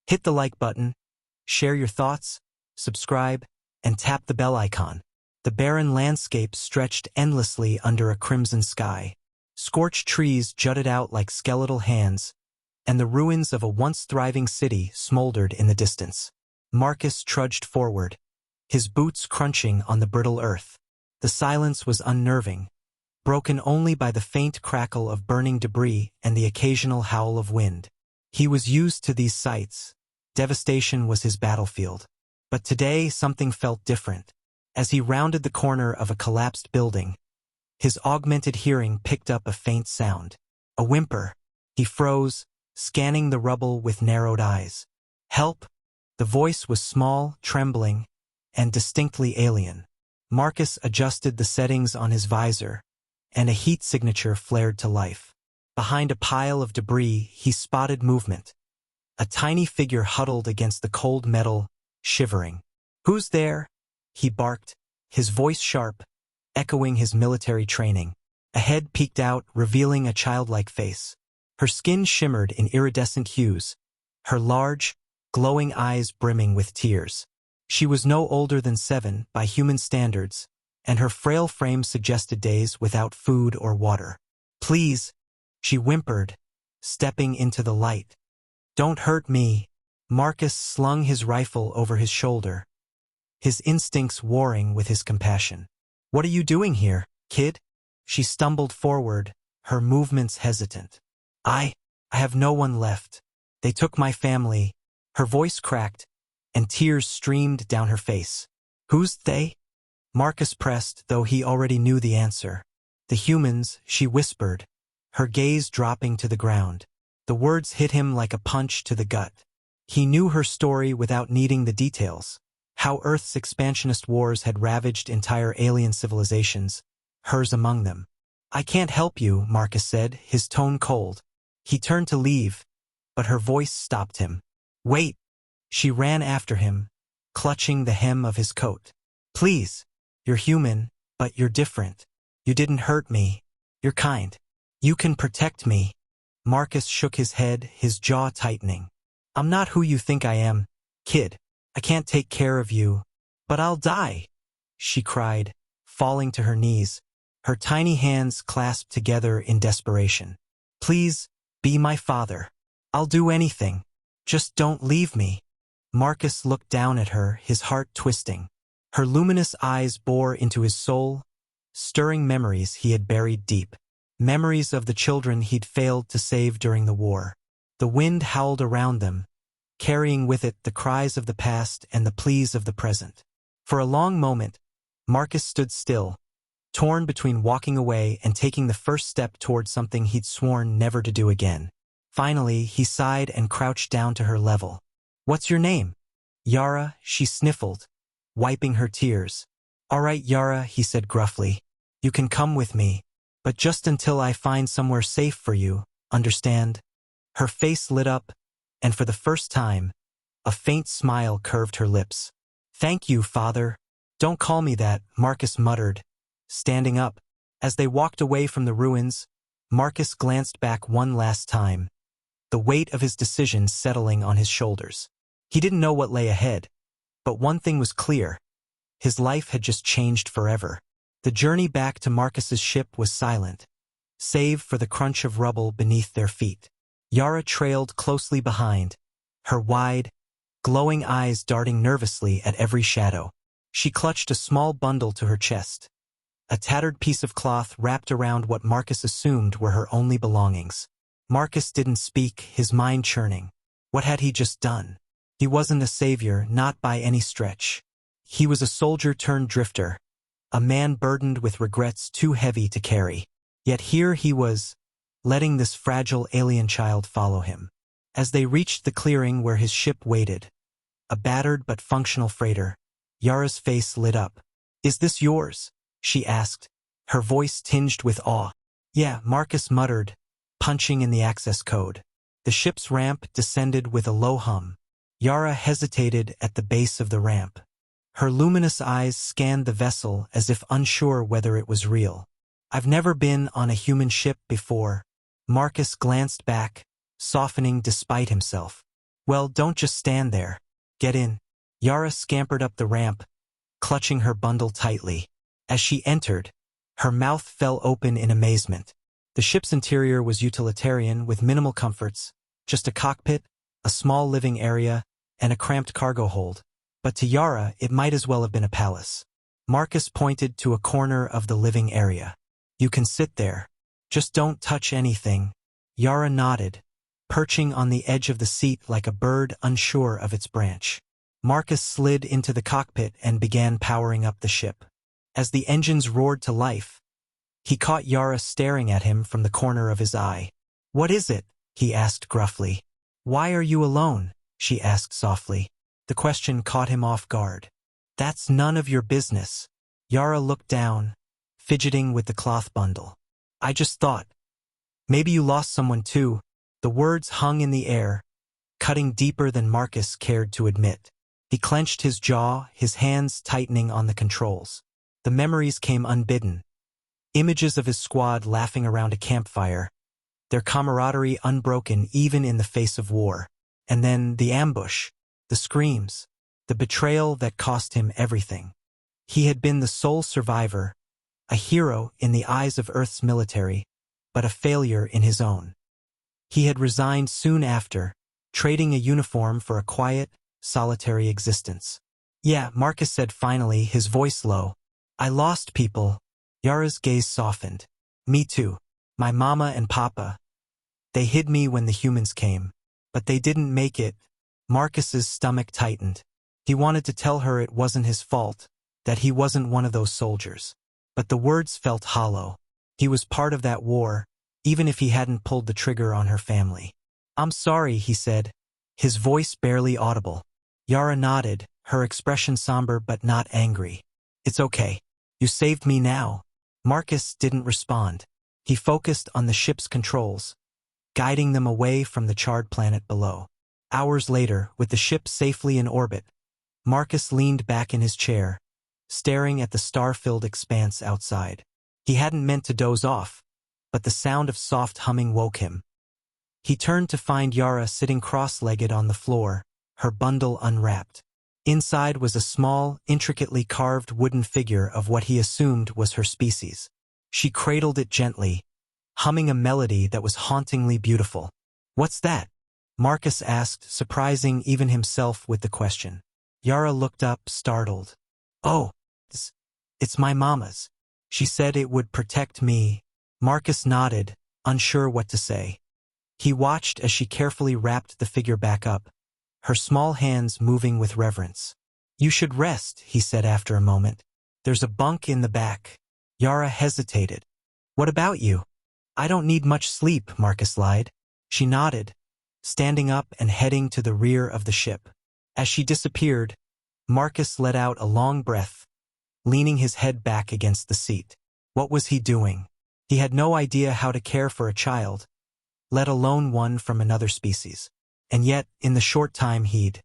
Hit the like button, share your thoughts, subscribe, and tap the bell icon. The barren landscape stretched endlessly under a crimson sky. Scorched trees jutted out like skeletal hands, and the ruins of a once thriving city smoldered in the distance. Marcus trudged forward, his boots crunching on the brittle earth. The silence was unnerving, broken only by the faint crackle of burning debris and the occasional howl of wind. He was used to these sights. Devastation was his battlefield. But today something felt different. As he rounded the corner of a collapsed building, his augmented hearing picked up a faint sound. A whimper. He froze, scanning the rubble with narrowed eyes. Help! The voice was small, trembling, and distinctly alien. Marcus adjusted the settings on his visor, and a heat signature flared to life. Behind a pile of debris, he spotted movement. A tiny figure huddled against the cold metal, shivering. "Who's there?" he barked, his voice sharp, echoing his military training. A head peeked out, revealing a childlike face. Her skin shimmered in iridescent hues, her large, glowing eyes brimming with tears. She was no older than 7 by human standards, and her frail frame suggested days without food or water. "Please," she whimpered, stepping into the light. "Don't hurt me." Marcus slung his rifle over his shoulder, his instincts warring with his compassion. "What are you doing here, kid?" She stumbled forward, her movements hesitant. I have no one left. They took my family." Her voice cracked, and tears streamed down her face. "Who's they?" Marcus pressed, though he already knew the answer. "The humans," she whispered, her gaze dropping to the ground. The words hit him like a punch to the gut. He knew her story without needing the details. How Earth's expansionist wars had ravaged entire alien civilizations, hers among them. "I can't help you," Marcus said, his tone cold. He turned to leave, but her voice stopped him. "Wait!" She ran after him, clutching the hem of his coat. "Please, you're human, but you're different. You didn't hurt me. You're kind. You can protect me." Marcus shook his head, his jaw tightening. "I'm not who you think I am, kid. I can't take care of you, but I'll die," she cried, falling to her knees, her tiny hands clasped together in desperation. "Please, be my father. I'll do anything. Just don't leave me." Marcus looked down at her, his heart twisting. Her luminous eyes bore into his soul, stirring memories he had buried deep. Memories of the children he'd failed to save during the war. The wind howled around them, carrying with it the cries of the past and the pleas of the present. For a long moment, Marcus stood still, torn between walking away and taking the first step toward something he'd sworn never to do again. Finally, he sighed and crouched down to her level. "What's your name?" "Yara," she sniffled, wiping her tears. "All right, Yara," he said gruffly. "You can come with me, but just until I find somewhere safe for you, understand?" Her face lit up, and for the first time, a faint smile curved her lips. "Thank you, Father." "Don't call me that," Marcus muttered, standing up. As they walked away from the ruins, Marcus glanced back one last time, the weight of his decision settling on his shoulders. He didn't know what lay ahead, but one thing was clear. His life had just changed forever. The journey back to Marcus's ship was silent, save for the crunch of rubble beneath their feet. Yara trailed closely behind, her wide, glowing eyes darting nervously at every shadow. She clutched a small bundle to her chest, a tattered piece of cloth wrapped around what Marcus assumed were her only belongings. Marcus didn't speak, his mind churning. What had he just done? He wasn't a savior, not by any stretch. He was a soldier turned drifter, a man burdened with regrets too heavy to carry. Yet here he was, letting this fragile alien child follow him. As they reached the clearing where his ship waited, a battered but functional freighter, Yara's face lit up. "Is this yours?" she asked, her voice tinged with awe. "Yeah," Marcus muttered, punching in the access code. The ship's ramp descended with a low hum. Yara hesitated at the base of the ramp. Her luminous eyes scanned the vessel as if unsure whether it was real. "I've never been on a human ship before." Marcus glanced back, softening despite himself. Well, don't just stand there. Get in. Yara scampered up the ramp, clutching her bundle tightly. As she entered, her mouth fell open in amazement. The ship's interior was utilitarian with minimal comforts, just a cockpit, a small living area, and a cramped cargo hold. But to Yara, it might as well have been a palace. Marcus pointed to a corner of the living area. You can sit there. Just don't touch anything. Yara nodded, perching on the edge of the seat like a bird unsure of its branch. Marcus slid into the cockpit and began powering up the ship. As the engines roared to life, he caught Yara staring at him from the corner of his eye. What is it? He asked gruffly. Why are you alone? She asked softly. The question caught him off guard. That's none of your business. Yara looked down, fidgeting with the cloth bundle. I just thought. Maybe you lost someone too. The words hung in the air, cutting deeper than Marcus cared to admit. He clenched his jaw, his hands tightening on the controls. The memories came unbidden. Images of his squad laughing around a campfire, their camaraderie unbroken even in the face of war. And then the ambush, the screams, the betrayal that cost him everything. He had been the sole survivor, a hero in the eyes of Earth's military, but a failure in his own. He had resigned soon after, trading a uniform for a quiet, solitary existence. Yeah, Marcus said finally, his voice low. I lost people. Yara's gaze softened. Me too. My mama and papa. They hid me when the humans came. But they didn't make it. Marcus's stomach tightened. He wanted to tell her it wasn't his fault, that he wasn't one of those soldiers. But the words felt hollow. He was part of that war, even if he hadn't pulled the trigger on her family. I'm sorry, he said, his voice barely audible. Yara nodded, her expression somber but not angry. It's okay. You saved me now. Marcus didn't respond. He focused on the ship's controls, guiding them away from the charred planet below. Hours later, with the ship safely in orbit, Marcus leaned back in his chair, staring at the star-filled expanse outside. He hadn't meant to doze off, but the sound of soft humming woke him. He turned to find Yara sitting cross-legged on the floor, her bundle unwrapped. Inside was a small, intricately carved wooden figure of what he assumed was her species. She cradled it gently, humming a melody that was hauntingly beautiful. What's that? Marcus asked, surprising even himself with the question. Yara looked up, startled. Oh, it's my mama's. She said it would protect me. Marcus nodded, unsure what to say. He watched as she carefully wrapped the figure back up, her small hands moving with reverence. You should rest, he said after a moment. There's a bunk in the back. Yara hesitated. What about you? I don't need much sleep, Marcus lied. She nodded, standing up and heading to the rear of the ship. As she disappeared, Marcus let out a long breath, leaning his head back against the seat. What was he doing? He had no idea how to care for a child, let alone one from another species. And yet, in the short time he'd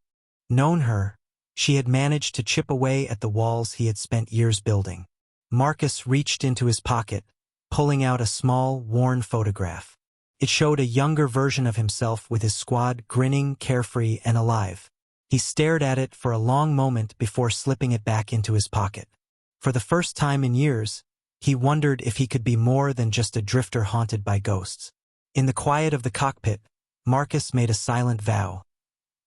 known her, she had managed to chip away at the walls he had spent years building. Marcus reached into his pocket, pulling out a small, worn photograph. It showed a younger version of himself with his squad grinning, carefree, and alive. He stared at it for a long moment before slipping it back into his pocket. For the first time in years, he wondered if he could be more than just a drifter haunted by ghosts. In the quiet of the cockpit, Marcus made a silent vow.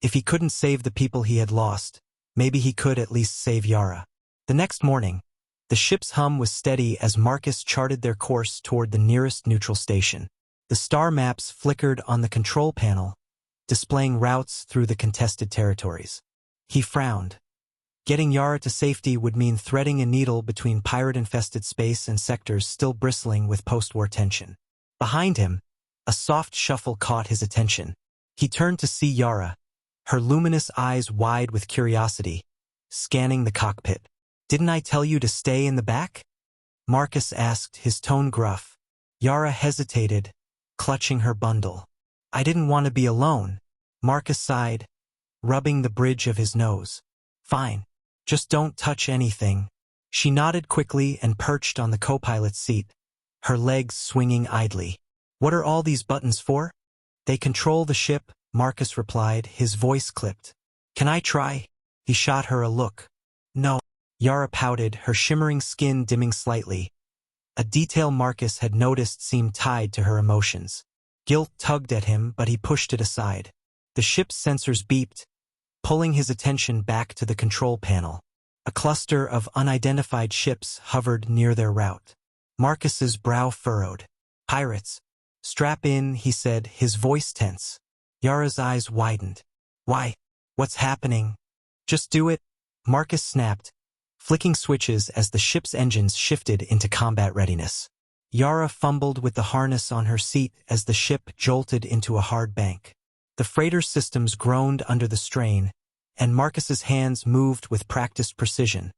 If he couldn't save the people he had lost, maybe he could at least save Yara. The next morning, the ship's hum was steady as Marcus charted their course toward the nearest neutral station. The star maps flickered on the control panel, displaying routes through the contested territories. He frowned. Getting Yara to safety would mean threading a needle between pirate-infested space and sectors still bristling with post-war tension. Behind him, a soft shuffle caught his attention. He turned to see Yara, her luminous eyes wide with curiosity, scanning the cockpit. Didn't I tell you to stay in the back? Marcus asked, his tone gruff. Yara hesitated, clutching her bundle. I didn't want to be alone. Marcus sighed, rubbing the bridge of his nose. Fine. Just don't touch anything. She nodded quickly and perched on the co-pilot's seat, her legs swinging idly. What are all these buttons for? They control the ship, Marcus replied, his voice clipped. Can I try? He shot her a look. No. Yara pouted, her shimmering skin dimming slightly. A detail Marcus had noticed seemed tied to her emotions. Guilt tugged at him, but he pushed it aside. The ship's sensors beeped, pulling his attention back to the control panel. A cluster of unidentified ships hovered near their route. Marcus's brow furrowed. Pirates. Strap in, he said, his voice tense. Yara's eyes widened. Why? What's happening? Just do it, Marcus snapped, flicking switches as the ship's engines shifted into combat readiness. Yara fumbled with the harness on her seat as the ship jolted into a hard bank. The freighter systems groaned under the strain, and Marcus's hands moved with practiced precision,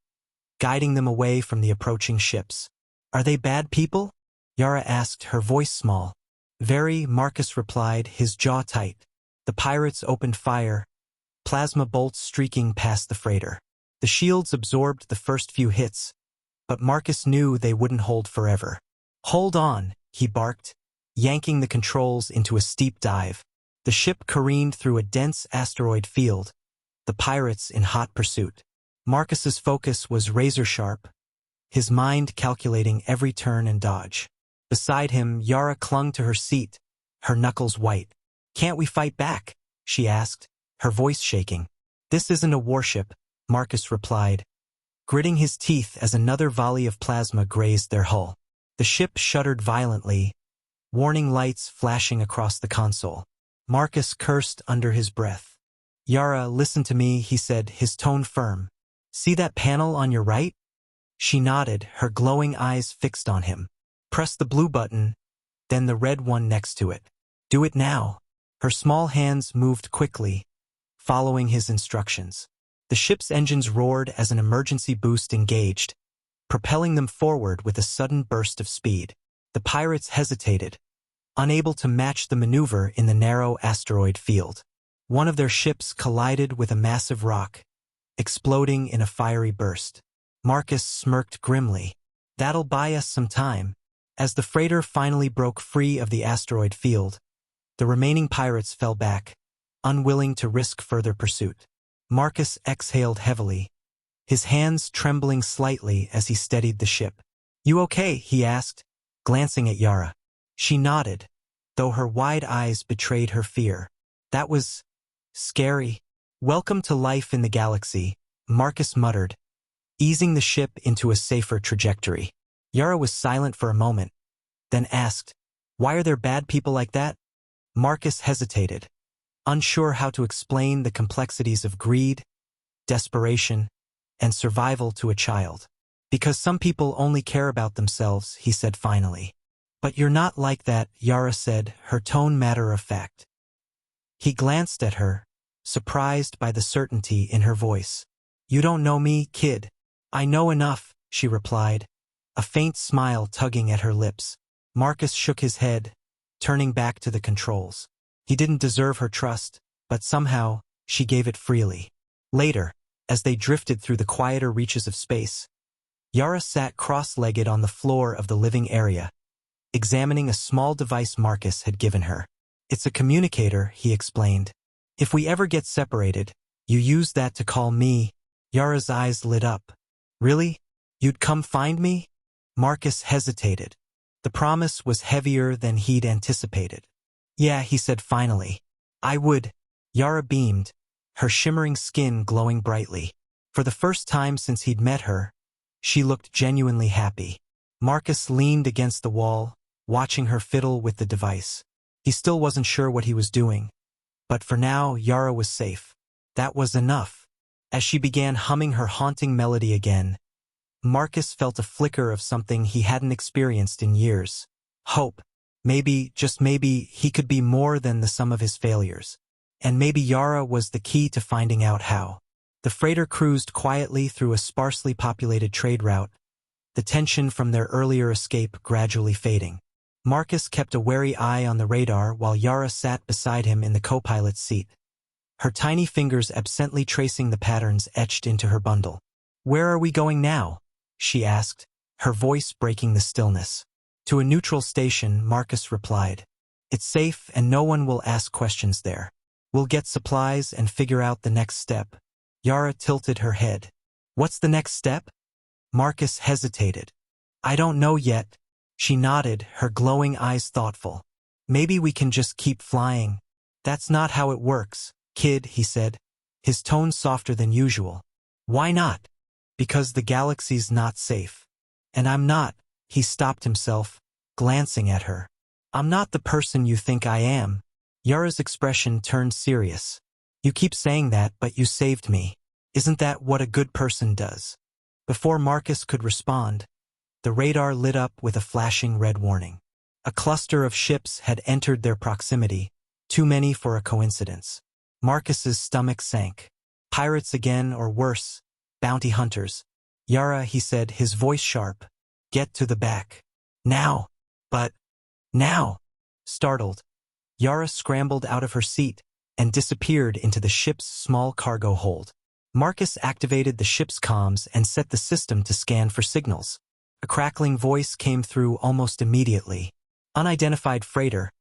guiding them away from the approaching ships. Are they bad people? Yara asked, her voice small. Very, Marcus replied, his jaw tight. The pirates opened fire, plasma bolts streaking past the freighter. The shields absorbed the first few hits, but Marcus knew they wouldn't hold forever. Hold on, he barked, yanking the controls into a steep dive. The ship careened through a dense asteroid field, the pirates in hot pursuit. Marcus's focus was razor-sharp, his mind calculating every turn and dodge. Beside him, Yara clung to her seat, her knuckles white. Can't we fight back? She asked, her voice shaking. This isn't a warship, Marcus replied, gritting his teeth as another volley of plasma grazed their hull. The ship shuddered violently, warning lights flashing across the console. Marcus cursed under his breath. Yara, listen to me, he said, his tone firm. See that panel on your right? She nodded, her glowing eyes fixed on him. Press the blue button, then the red one next to it. Do it now. Her small hands moved quickly, following his instructions. The ship's engines roared as an emergency boost engaged, propelling them forward with a sudden burst of speed. The pirates hesitated, unable to match the maneuver in the narrow asteroid field. One of their ships collided with a massive rock, exploding in a fiery burst. Marcus smirked grimly. That'll buy us some time. As the freighter finally broke free of the asteroid field, the remaining pirates fell back, unwilling to risk further pursuit. Marcus exhaled heavily, his hands trembling slightly as he steadied the ship. You okay? He asked, glancing at Yara. She nodded, though her wide eyes betrayed her fear. That was scary. Welcome to life in the galaxy, Marcus muttered, easing the ship into a safer trajectory. Yara was silent for a moment, then asked, Why are there bad people like that? Marcus hesitated, unsure how to explain the complexities of greed, desperation, and survival to a child. Because some people only care about themselves, he said finally. But you're not like that, Yara said, her tone matter-of-fact. He glanced at her, surprised by the certainty in her voice. You don't know me, kid. I know enough, she replied, a faint smile tugging at her lips. Marcus shook his head, turning back to the controls. He didn't deserve her trust, but somehow, she gave it freely. Later, as they drifted through the quieter reaches of space, Yara sat cross-legged on the floor of the living area, examining a small device Marcus had given her. It's a communicator, he explained. If we ever get separated, you use that to call me. Yara's eyes lit up. Really? You'd come find me? Marcus hesitated. The promise was heavier than he'd anticipated. Yeah, he said finally. I would. Yara beamed, her shimmering skin glowing brightly. For the first time since he'd met her, she looked genuinely happy. Marcus leaned against the wall, watching her fiddle with the device. He still wasn't sure what he was doing, but for now Yara was safe. That was enough. As she began humming her haunting melody again, Marcus felt a flicker of something he hadn't experienced in years. Hope. Maybe, just maybe, he could be more than the sum of his failures. And maybe Yara was the key to finding out how. The freighter cruised quietly through a sparsely populated trade route, the tension from their earlier escape gradually fading. Marcus kept a wary eye on the radar while Yara sat beside him in the co-pilot's seat, her tiny fingers absently tracing the patterns etched into her bundle. Where are we going now? She asked, her voice breaking the stillness. To a neutral station, Marcus replied. It's safe and no one will ask questions there. We'll get supplies and figure out the next step. Yara tilted her head. What's the next step? Marcus hesitated. I don't know yet. She nodded, her glowing eyes thoughtful. Maybe we can just keep flying. That's not how it works, kid, he said, his tone softer than usual. Why not? Because the galaxy's not safe. And I'm not. He stopped himself, glancing at her. I'm not the person you think I am. Yara's expression turned serious. You keep saying that, but you saved me. Isn't that what a good person does? Before Marcus could respond, the radar lit up with a flashing red warning. A cluster of ships had entered their proximity, too many for a coincidence. Marcus's stomach sank. Pirates again, or worse, bounty hunters. Yara, he said, his voice sharp. Get to the back. Now. But. Now. Startled, Yara scrambled out of her seat and disappeared into the ship's small cargo hold. Marcus activated the ship's comms and set the system to scan for signals. A crackling voice came through almost immediately. Unidentified freighter.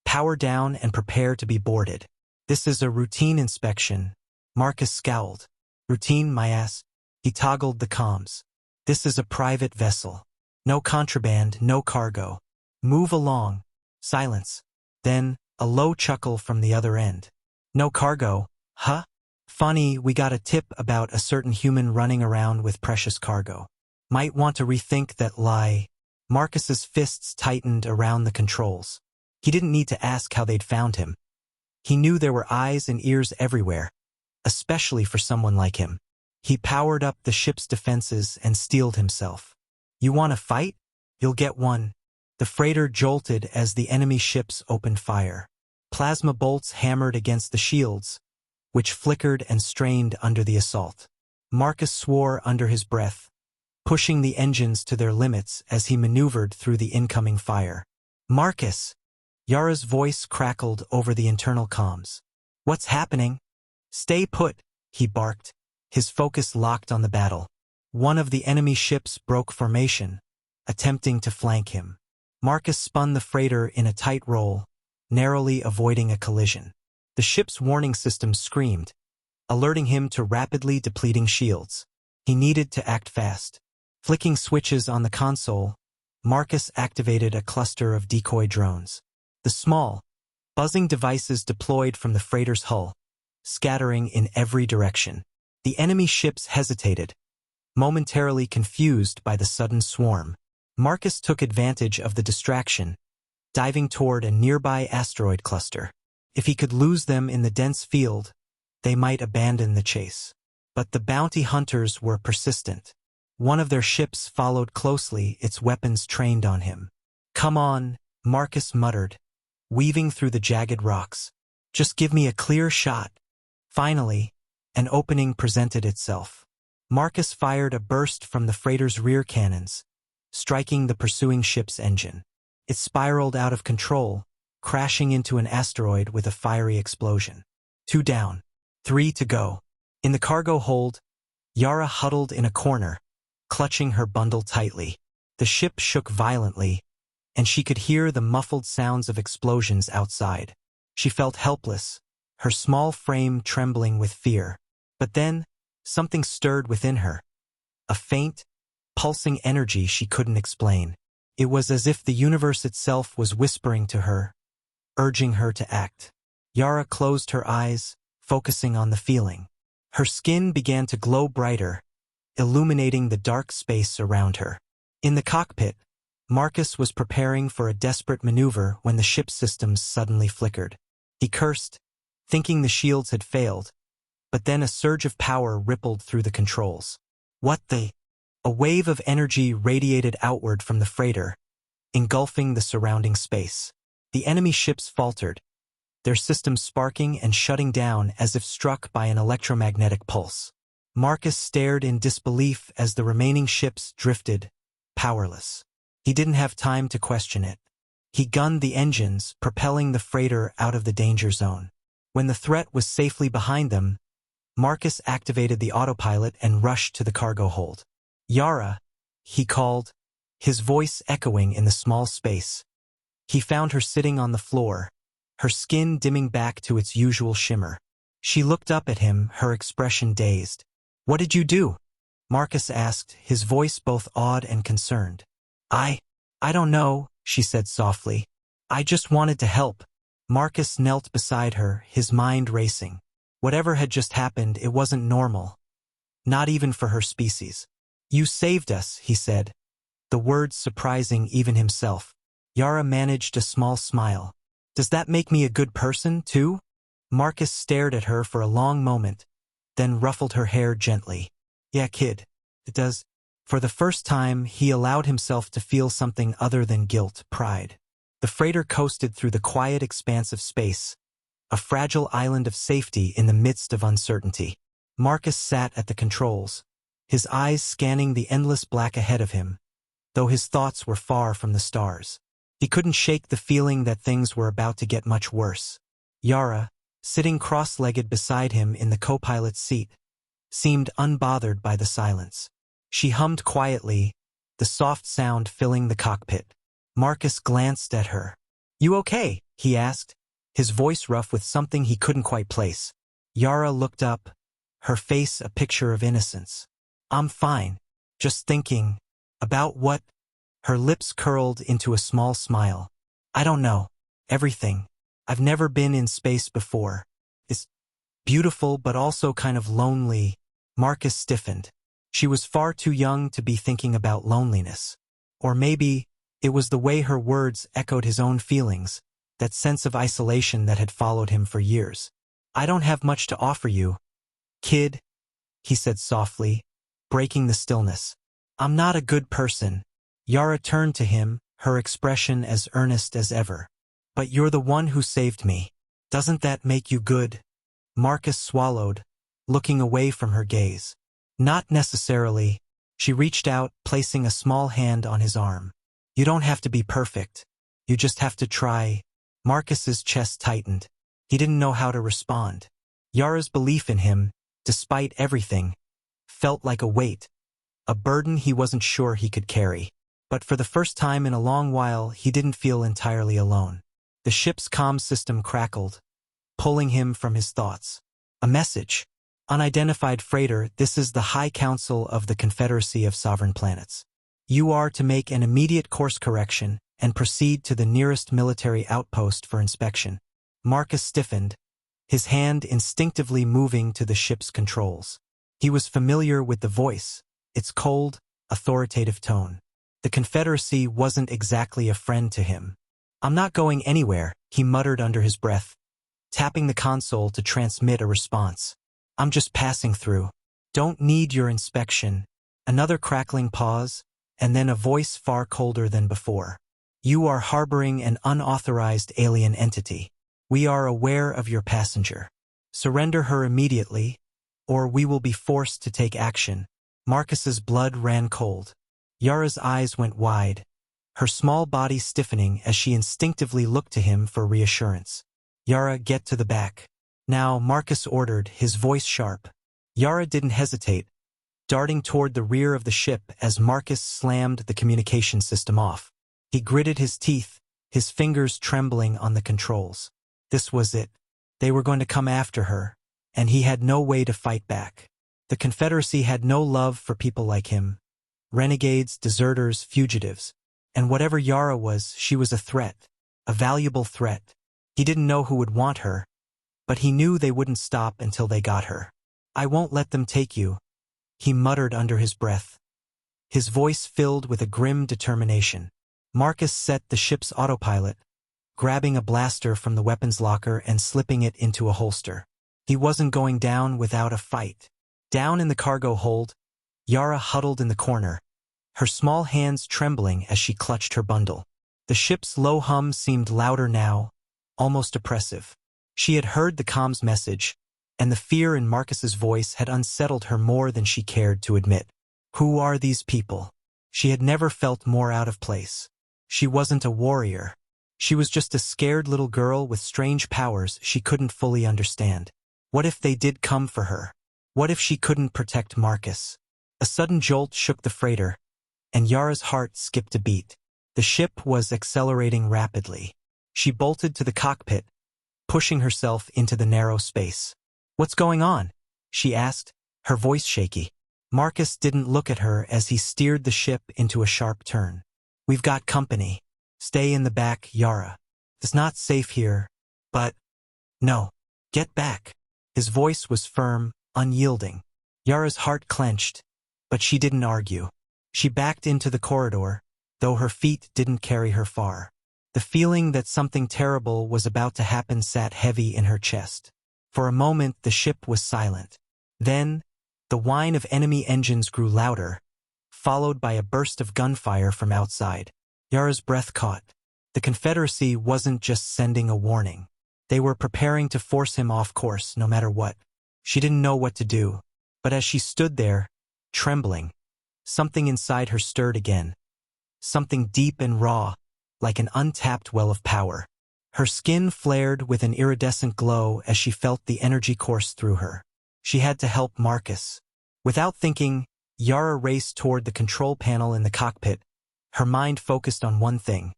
Power down and prepare to be boarded. This is a routine inspection. Marcus scowled. Routine, my ass. He toggled the comms. This is a private vessel. No contraband, no cargo. Move along. Silence. Then, a low chuckle from the other end. No cargo, huh? Funny, we got a tip about a certain human running around with precious cargo. Might want to rethink that lie. Marcus's fists tightened around the controls. He didn't need to ask how they'd found him. He knew there were eyes and ears everywhere, especially for someone like him. He powered up the ship's defenses and steeled himself. You want to fight? You'll get one. The freighter jolted as the enemy ships opened fire. Plasma bolts hammered against the shields, which flickered and strained under the assault. Marcus swore under his breath, pushing the engines to their limits as he maneuvered through the incoming fire. Marcus! Yara's voice crackled over the internal comms. What's happening? Stay put, he barked, his focus locked on the battle. One of the enemy ships broke formation, attempting to flank him. Marcus spun the freighter in a tight roll, narrowly avoiding a collision. The ship's warning system screamed, alerting him to rapidly depleting shields. He needed to act fast. Flicking switches on the console, Marcus activated a cluster of decoy drones. The small, buzzing devices deployed from the freighter's hull, scattering in every direction. The enemy ships hesitated, momentarily confused by the sudden swarm. Marcus took advantage of the distraction, diving toward a nearby asteroid cluster. If he could lose them in the dense field, they might abandon the chase. But the bounty hunters were persistent. One of their ships followed closely, its weapons trained on him. Come on, Marcus muttered, weaving through the jagged rocks. Just give me a clear shot. Finally, an opening presented itself. Marcus fired a burst from the freighter's rear cannons, striking the pursuing ship's engine. It spiraled out of control, crashing into an asteroid with a fiery explosion. 2 down. 3 to go. In the cargo hold, Yara huddled in a corner, clutching her bundle tightly. The ship shook violently, and she could hear the muffled sounds of explosions outside. She felt helpless, her small frame trembling with fear. But then, something stirred within her. A faint, pulsing energy she couldn't explain. It was as if the universe itself was whispering to her, urging her to act. Yara closed her eyes, focusing on the feeling. Her skin began to glow brighter, illuminating the dark space around her. In the cockpit, Marcus was preparing for a desperate maneuver when the ship's systems suddenly flickered. He cursed, thinking the shields had failed, but then a surge of power rippled through the controls. What the? A wave of energy radiated outward from the freighter, engulfing the surrounding space. The enemy ships faltered, their systems sparking and shutting down as if struck by an electromagnetic pulse. Marcus stared in disbelief as the remaining ships drifted, powerless. He didn't have time to question it. He gunned the engines, propelling the freighter out of the danger zone. When the threat was safely behind them, Marcus activated the autopilot and rushed to the cargo hold. Yara, he called, his voice echoing in the small space. He found her sitting on the floor, her skin dimming back to its usual shimmer. She looked up at him, her expression dazed. "What did you do?" Marcus asked, his voice both awed and concerned. I don't know," she said softly. "I just wanted to help." Marcus knelt beside her, his mind racing. Whatever had just happened, it wasn't normal. Not even for her species. "You saved us," he said, the words surprising even himself. Yara managed a small smile. "Does that make me a good person, too?" Marcus stared at her for a long moment, then ruffled her hair gently. "Yeah, kid, it does." For the first time, he allowed himself to feel something other than guilt, pride. The freighter coasted through the quiet expanse of space, a fragile island of safety in the midst of uncertainty. Marcus sat at the controls, his eyes scanning the endless black ahead of him, though his thoughts were far from the stars. He couldn't shake the feeling that things were about to get much worse. Yara, sitting cross-legged beside him in the co-pilot's seat, seemed unbothered by the silence. She hummed quietly, the soft sound filling the cockpit. Marcus glanced at her. "You okay?" he asked, his voice rough with something he couldn't quite place. Yara looked up, her face a picture of innocence. "I'm fine. Just thinking." "About what?" Her lips curled into a small smile. "I don't know. Everything. I've never been in space before. It's beautiful but also kind of lonely." Marcus stiffened. She was far too young to be thinking about loneliness. Or maybe it was the way her words echoed his own feelings, that sense of isolation that had followed him for years. "I don't have much to offer you, kid," he said softly, breaking the stillness. "I'm not a good person." Yara turned to him, her expression as earnest as ever. "But you're the one who saved me. Doesn't that make you good?" Marcus swallowed, looking away from her gaze. "Not necessarily." She reached out, placing a small hand on his arm. "You don't have to be perfect. You just have to try." Marcus's chest tightened. He didn't know how to respond. Yara's belief in him, despite everything, felt like a weight, a burden he wasn't sure he could carry. But for the first time in a long while, he didn't feel entirely alone. The ship's comm system crackled, pulling him from his thoughts. A message. "Unidentified freighter, this is the High Council of the Confederacy of Sovereign Planets. You are to make an immediate course correction and proceed to the nearest military outpost for inspection." Marcus stiffened, his hand instinctively moving to the ship's controls. He was familiar with the voice, its cold, authoritative tone. The Confederacy wasn't exactly a friend to him. "I'm not going anywhere," he muttered under his breath, tapping the console to transmit a response. "I'm just passing through. Don't need your inspection." Another crackling pause, and then a voice far colder than before. "You are harboring an unauthorized alien entity. We are aware of your passenger. Surrender her immediately, or we will be forced to take action." Marcus's blood ran cold. Yara's eyes went wide, her small body stiffening as she instinctively looked to him for reassurance. "Yara, get to the back." "Now," Marcus ordered, his voice sharp. Yara didn't hesitate, darting toward the rear of the ship as Marcus slammed the communication system off. He gritted his teeth, his fingers trembling on the controls. This was it. They were going to come after her, and he had no way to fight back. The Confederacy had no love for people like him. Renegades, deserters, fugitives. And whatever Yara was, she was a threat, a valuable threat. He didn't know who would want her, but he knew they wouldn't stop until they got her. "I won't let them take you," he muttered under his breath, his voice filled with a grim determination. Marcus set the ship's autopilot, grabbing a blaster from the weapons locker and slipping it into a holster. He wasn't going down without a fight. Down in the cargo hold, Yara huddled in the corner, her small hands trembling as she clutched her bundle. The ship's low hum seemed louder now, almost oppressive. She had heard the comms message, and the fear in Marcus's voice had unsettled her more than she cared to admit. Who are these people? She had never felt more out of place. She wasn't a warrior. She was just a scared little girl with strange powers she couldn't fully understand. What if they did come for her? What if she couldn't protect Marcus? A sudden jolt shook the freighter, and Yara's heart skipped a beat. The ship was accelerating rapidly. She bolted to the cockpit, pushing herself into the narrow space. "What's going on?" she asked, her voice shaky. Marcus didn't look at her as he steered the ship into a sharp turn. "We've got company. Stay in the back, Yara. It's not safe here, but... No. Get back." His voice was firm, unyielding. Yara's heart clenched, but she didn't argue. She backed into the corridor, though her feet didn't carry her far. The feeling that something terrible was about to happen sat heavy in her chest. For a moment, the ship was silent. Then, the whine of enemy engines grew louder, followed by a burst of gunfire from outside. Yara's breath caught. The Confederacy wasn't just sending a warning. They were preparing to force him off course, no matter what. She didn't know what to do, but as she stood there, trembling, something inside her stirred again. Something deep and raw, like an untapped well of power. Her skin flared with an iridescent glow as she felt the energy course through her. She had to help Marcus. Without thinking, Yara raced toward the control panel in the cockpit, her mind focused on one thing.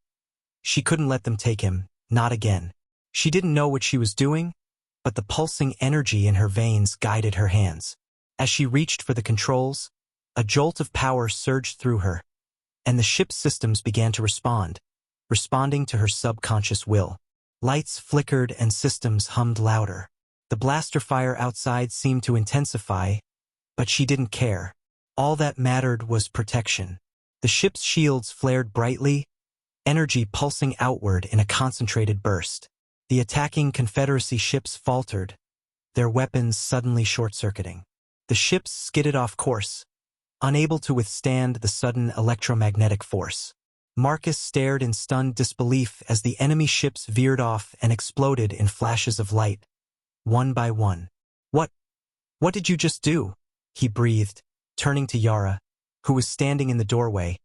She couldn't let them take him, not again. She didn't know what she was doing, but the pulsing energy in her veins guided her hands. As she reached for the controls, a jolt of power surged through her, and the ship's systems began to responding to her subconscious will. Lights flickered and systems hummed louder. The blaster fire outside seemed to intensify, but she didn't care. All that mattered was protection. The ship's shields flared brightly, energy pulsing outward in a concentrated burst. The attacking Confederacy ships faltered, their weapons suddenly short-circuiting. The ships skidded off course, unable to withstand the sudden electromagnetic force. Marcus stared in stunned disbelief as the enemy ships veered off and exploded in flashes of light, one by one. What did you just do?" he breathed, turning to Yara, who was standing in the doorway,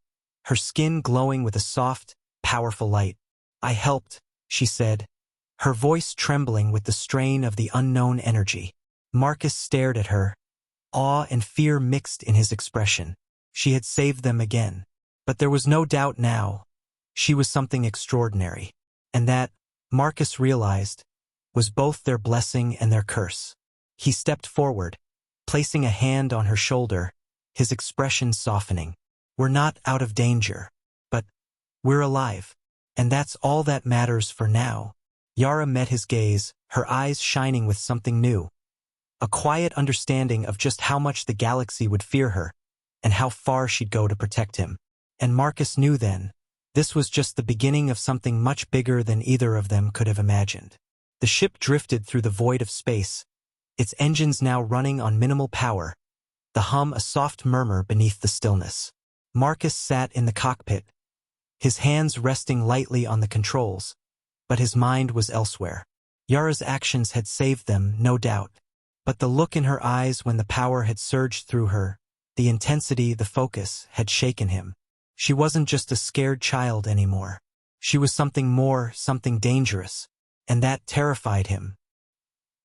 her skin glowing with a soft, powerful light. "I helped," she said, her voice trembling with the strain of the unknown energy. Marcus stared at her, awe and fear mixed in his expression. She had saved them again. But there was no doubt now. She was something extraordinary. And that, Marcus realized, was both their blessing and their curse. He stepped forward, placing a hand on her shoulder, his expression softening. "We're not out of danger, but we're alive. And that's all that matters for now." Yara met his gaze, her eyes shining with something new. A quiet understanding of just how much the galaxy would fear her, and how far she'd go to protect him. And Marcus knew then, this was just the beginning of something much bigger than either of them could have imagined. The ship drifted through the void of space, its engines now running on minimal power, the hum a soft murmur beneath the stillness. Marcus sat in the cockpit, his hands resting lightly on the controls, but his mind was elsewhere. Yara's actions had saved them, no doubt. But the look in her eyes when the power had surged through her, the intensity, the focus, had shaken him. She wasn't just a scared child anymore. She was something more, something dangerous, and that terrified him.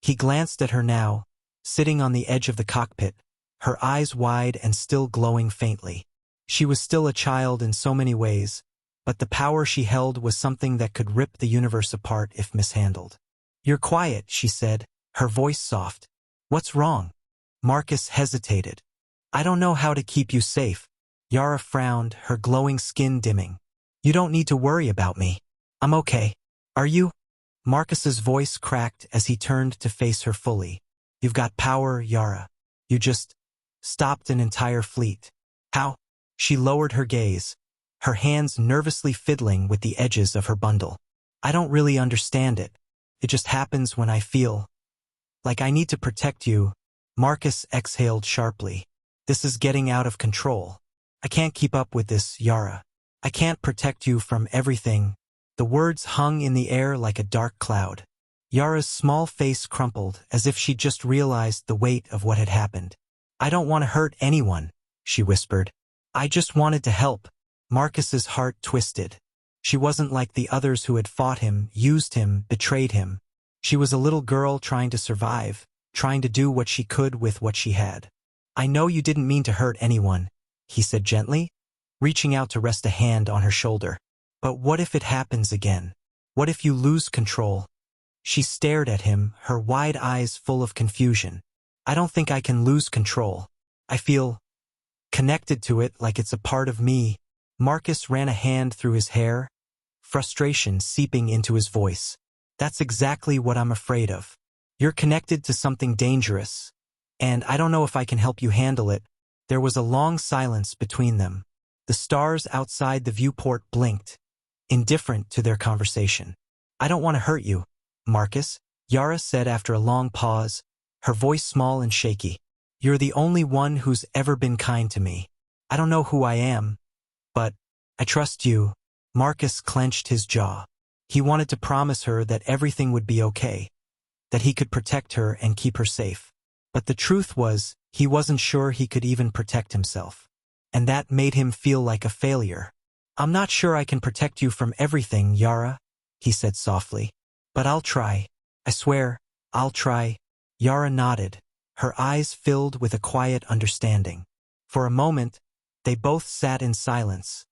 He glanced at her now, sitting on the edge of the cockpit, her eyes wide and still glowing faintly. She was still a child in so many ways, but the power she held was something that could rip the universe apart if mishandled. "You're quiet," she said, her voice soft. "What's wrong?" Marcus hesitated. "I don't know how to keep you safe." Yara frowned, her glowing skin dimming. "You don't need to worry about me. I'm okay. Are you?" Marcus's voice cracked as he turned to face her fully. "You've got power, Yara. You just stopped an entire fleet." "How?" She lowered her gaze, her hands nervously fiddling with the edges of her bundle. "I don't really understand it. It just happens when I feel like I need to protect you." Marcus exhaled sharply. "This is getting out of control. I can't keep up with this, Yara. I can't protect you from everything." The words hung in the air like a dark cloud. Yara's small face crumpled as if she'd just realized the weight of what had happened. "I don't want to hurt anyone," she whispered. "I just wanted to help." Marcus's heart twisted. She wasn't like the others who had fought him, used him, betrayed him. She was a little girl trying to survive, trying to do what she could with what she had. "I know you didn't mean to hurt anyone," he said gently, reaching out to rest a hand on her shoulder. "But what if it happens again? What if you lose control?" She stared at him, her wide eyes full of confusion. I don't think I can lose control. I feel connected to it like it's a part of me. Marcus ran a hand through his hair, frustration seeping into his voice. That's exactly what I'm afraid of. You're connected to something dangerous, and I don't know if I can help you handle it. There was a long silence between them. The stars outside the viewport blinked, indifferent to their conversation. I don't want to hurt you, Marcus, Yara said after a long pause, her voice small and shaky. You're the only one who's ever been kind to me. I don't know who I am, but I trust you. Marcus clenched his jaw. He wanted to promise her that everything would be okay, that he could protect her and keep her safe. But the truth was, he wasn't sure he could even protect himself. And that made him feel like a failure. I'm not sure I can protect you from everything, Yara, he said softly. But I'll try. I swear, I'll try. Yara nodded, her eyes filled with a quiet understanding. For a moment, they both sat in silence,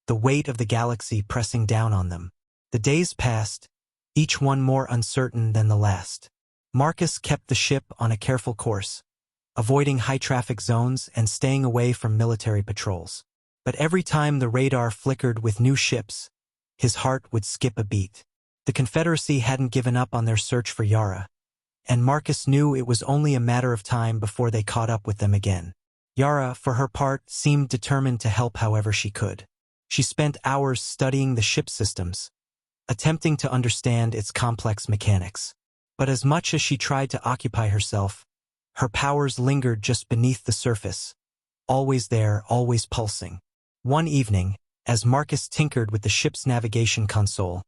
the weight of the galaxy pressing down on them. The days passed, each one more uncertain than the last. Marcus kept the ship on a careful course, avoiding high-traffic zones and staying away from military patrols. But every time the radar flickered with new ships, his heart would skip a beat. The Confederacy hadn't given up on their search for Yara, and Marcus knew it was only a matter of time before they caught up with them again. Yara, for her part, seemed determined to help however she could. She spent hours studying the ship systems, attempting to understand its complex mechanics. But as much as she tried to occupy herself, her powers lingered just beneath the surface, always there, always pulsing. One evening, as Marcus tinkered with the ship's navigation console,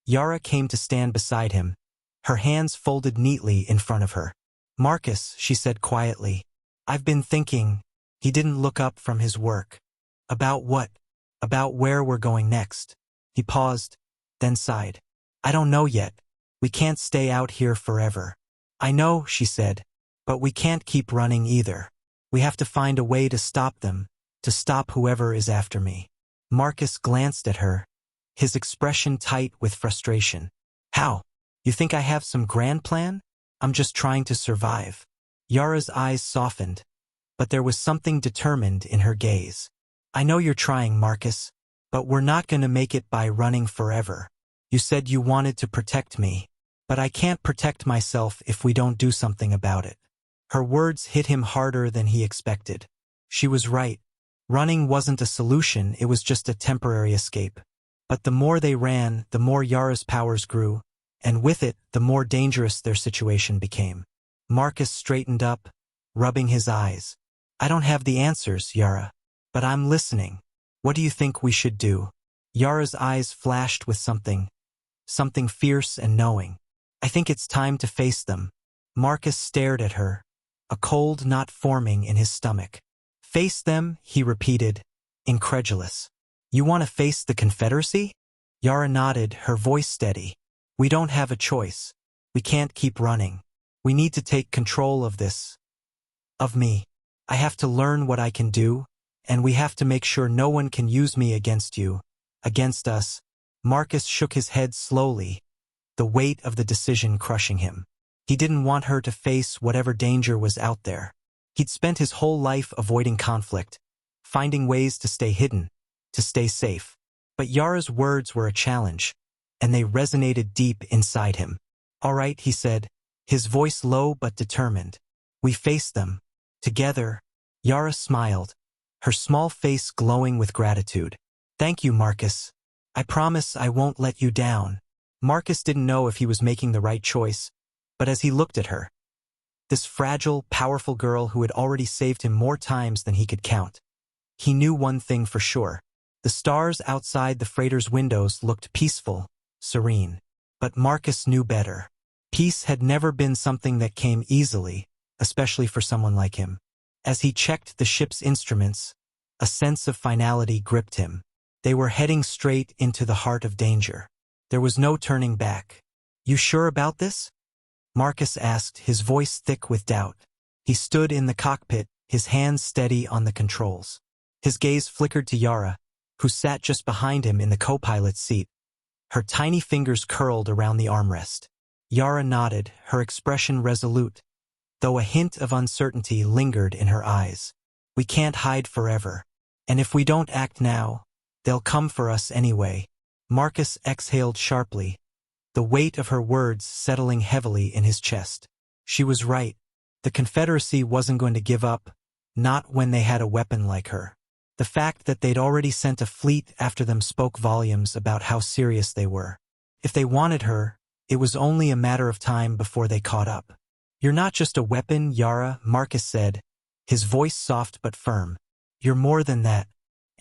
Yara came to stand beside him, her hands folded neatly in front of her. Marcus, she said quietly, I've been thinking. He didn't look up from his work. About what? About where we're going next. He paused, then sighed. I don't know yet. We can't stay out here forever. I know, she said, but we can't keep running either. We have to find a way to stop them, to stop whoever is after me. Marcus glanced at her, his expression tight with frustration. How? You think I have some grand plan? I'm just trying to survive. Yara's eyes softened, but there was something determined in her gaze. I know you're trying, Marcus, but we're not going to make it by running forever. You said you wanted to protect me, but I can't protect myself if we don't do something about it. Her words hit him harder than he expected. She was right. Running wasn't a solution, it was just a temporary escape. But the more they ran, the more Yara's powers grew, and with it, the more dangerous their situation became. Marcus straightened up, rubbing his eyes. I don't have the answers, Yara, but I'm listening. What do you think we should do? Yara's eyes flashed with something fierce and knowing. I think it's time to face them. Marcus stared at her, a cold knot forming in his stomach. Face them, he repeated, incredulous. You want to face the Confederacy? Yara nodded, her voice steady. We don't have a choice. We can't keep running. We need to take control of this. Of me. I have to learn what I can do, and we have to make sure no one can use me against you, against us. Marcus shook his head slowly, the weight of the decision crushing him. He didn't want her to face whatever danger was out there. He'd spent his whole life avoiding conflict, finding ways to stay hidden, to stay safe. But Yara's words were a challenge, and they resonated deep inside him. All right, he said, his voice low but determined. We face them. Together. Yara smiled, her small face glowing with gratitude. Thank you, Marcus. I promise I won't let you down. Marcus didn't know if he was making the right choice, but as he looked at her, this fragile, powerful girl who had already saved him more times than he could count, he knew one thing for sure. The stars outside the freighter's windows looked peaceful, serene. But Marcus knew better. Peace had never been something that came easily, especially for someone like him. As he checked the ship's instruments, a sense of finality gripped him. They were heading straight into the heart of danger. There was no turning back. You sure about this? Marcus asked, his voice thick with doubt. He stood in the cockpit, his hands steady on the controls. His gaze flickered to Yara, who sat just behind him in the co-pilot's seat. Her tiny fingers curled around the armrest. Yara nodded, her expression resolute, though a hint of uncertainty lingered in her eyes. We can't hide forever. And if we don't act now, they'll come for us anyway. Marcus exhaled sharply, the weight of her words settling heavily in his chest. She was right. The Confederacy wasn't going to give up, not when they had a weapon like her. The fact that they'd already sent a fleet after them spoke volumes about how serious they were. If they wanted her, it was only a matter of time before they caught up. You're not just a weapon, Yara, Marcus said, his voice soft but firm. You're more than that,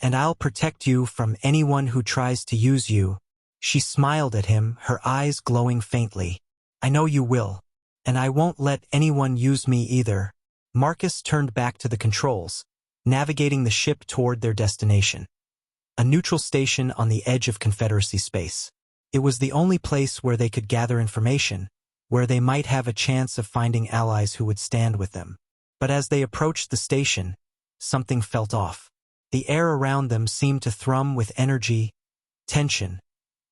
and I'll protect you from anyone who tries to use you. She smiled at him, her eyes glowing faintly. I know you will, and I won't let anyone use me either. Marcus turned back to the controls, navigating the ship toward their destination. A neutral station on the edge of Confederacy space. It was the only place where they could gather information, where they might have a chance of finding allies who would stand with them. But as they approached the station, something felt off. The air around them seemed to thrum with energy, tension,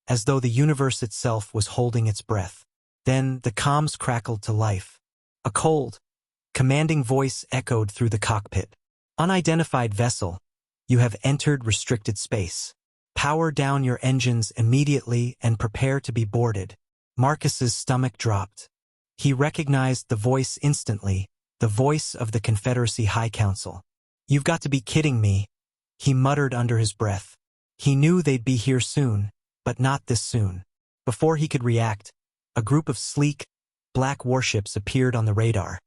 as though the universe itself was holding its breath. Then the comms crackled to life. A cold, commanding voice echoed through the cockpit. Unidentified vessel, you have entered restricted space. Power down your engines immediately and prepare to be boarded. Marcus's stomach dropped. He recognized the voice instantly, the voice of the Confederacy High Council. You've got to be kidding me, he muttered under his breath. He knew they'd be here soon, but not this soon. Before he could react, a group of sleek, black warships appeared on the radar,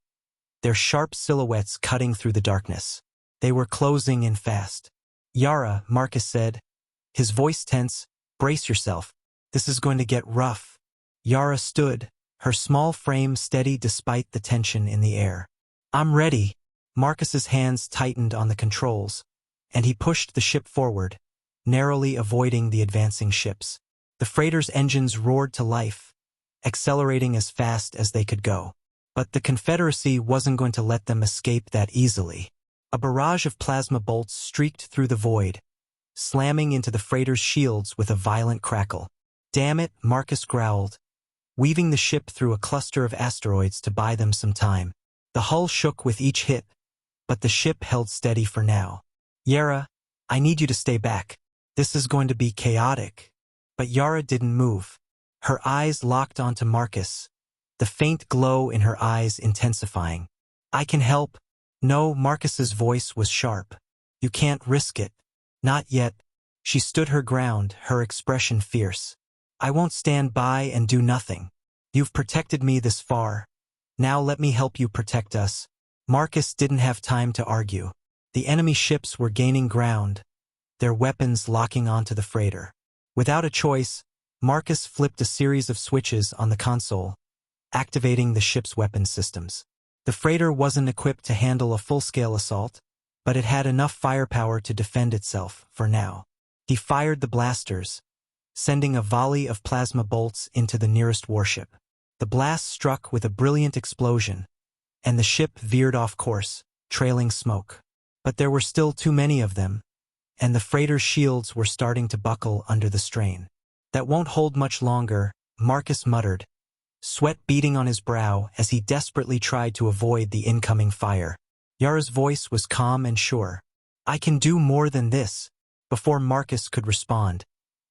their sharp silhouettes cutting through the darkness. They were closing in fast. Yara, Marcus said, his voice tense, brace yourself. This is going to get rough. Yara stood, her small frame steady despite the tension in the air. I'm ready. Marcus's hands tightened on the controls, and he pushed the ship forward, narrowly avoiding the advancing ships. The freighter's engines roared to life, accelerating as fast as they could go. But the Confederacy wasn't going to let them escape that easily. A barrage of plasma bolts streaked through the void, slamming into the freighter's shields with a violent crackle. Damn it, Marcus growled, weaving the ship through a cluster of asteroids to buy them some time. The hull shook with each hit, but the ship held steady for now. Yara, I need you to stay back. This is going to be chaotic. But Yara didn't move. Her eyes locked onto Marcus, the faint glow in her eyes intensifying. I can help. No, Marcus's voice was sharp. You can't risk it. Not yet. She stood her ground, her expression fierce. I won't stand by and do nothing. You've protected me this far. Now let me help you protect us. Marcus didn't have time to argue. The enemy ships were gaining ground, their weapons locking onto the freighter. Without a choice, Marcus flipped a series of switches on the console, activating the ship's weapon systems. The freighter wasn't equipped to handle a full-scale assault, but it had enough firepower to defend itself, for now. He fired the blasters, sending a volley of plasma bolts into the nearest warship. The blast struck with a brilliant explosion, and the ship veered off course, trailing smoke. But there were still too many of them, and the freighter's shields were starting to buckle under the strain. That won't hold much longer, Marcus muttered, sweat beading on his brow as he desperately tried to avoid the incoming fire. Yara's voice was calm and sure. I can do more than this. Before Marcus could respond,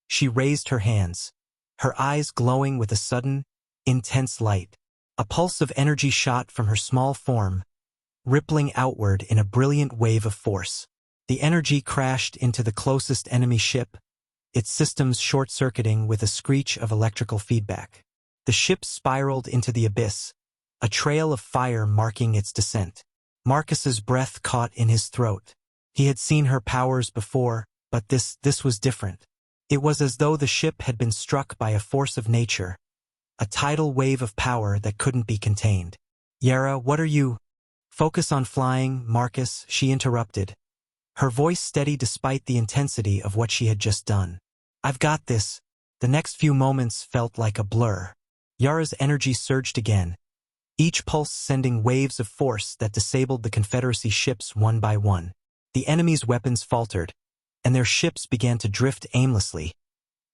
she raised her hands, her eyes glowing with a sudden, intense light. A pulse of energy shot from her small form, rippling outward in a brilliant wave of force. The energy crashed into the closest enemy ship, its systems short-circuiting with a screech of electrical feedback. The ship spiraled into the abyss, a trail of fire marking its descent. Marcus's breath caught in his throat. He had seen her powers before, but this was different. It was as though the ship had been struck by a force of nature, a tidal wave of power that couldn't be contained. Yara, what are you? Focus on flying, Marcus, she interrupted, her voice steady despite the intensity of what she had just done. I've got this. The next few moments felt like a blur. Yara's energy surged again, each pulse sending waves of force that disabled the Confederacy ships one by one. The enemy's weapons faltered, and their ships began to drift aimlessly,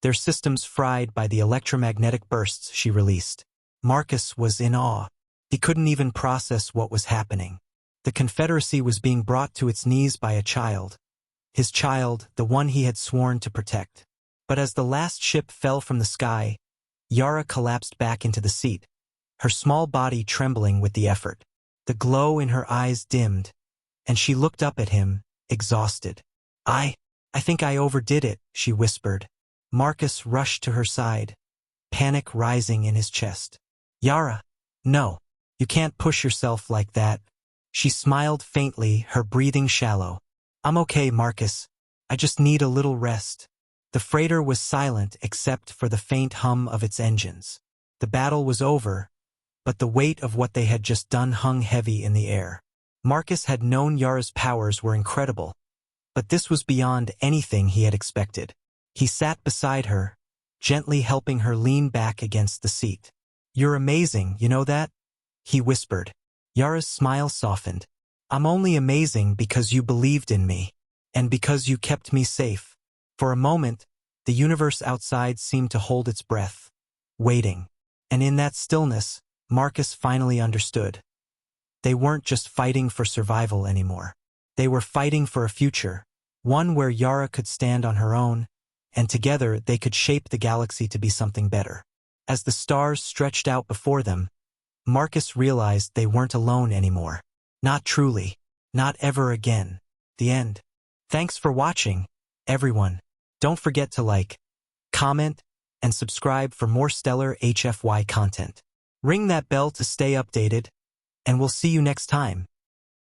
their systems fried by the electromagnetic bursts she released. Marcus was in awe. He couldn't even process what was happening. The Confederacy was being brought to its knees by a child. His child, the one he had sworn to protect. But as the last ship fell from the sky, Yara collapsed back into the seat, her small body trembling with the effort. The glow in her eyes dimmed, and she looked up at him, exhausted. I think I overdid it, she whispered. Marcus rushed to her side, panic rising in his chest. Yara, no, you can't push yourself like that. She smiled faintly, her breathing shallow. I'm okay, Marcus. I just need a little rest. The freighter was silent except for the faint hum of its engines. The battle was over, but the weight of what they had just done hung heavy in the air. Marcus had known Yara's powers were incredible, but this was beyond anything he had expected. He sat beside her, gently helping her lean back against the seat. You're amazing, you know that? He whispered. Yara's smile softened. I'm only amazing because you believed in me, and because you kept me safe. For a moment, the universe outside seemed to hold its breath, waiting. And in that stillness, Marcus finally understood. They weren't just fighting for survival anymore. They were fighting for a future, one where Yara could stand on her own, and together they could shape the galaxy to be something better. As the stars stretched out before them, Marcus realized they weren't alone anymore. Not truly. Not ever again. The end. Thanks for watching, everyone. Don't forget to like, comment, and subscribe for more stellar HFY content. Ring that bell to stay updated, and we'll see you next time.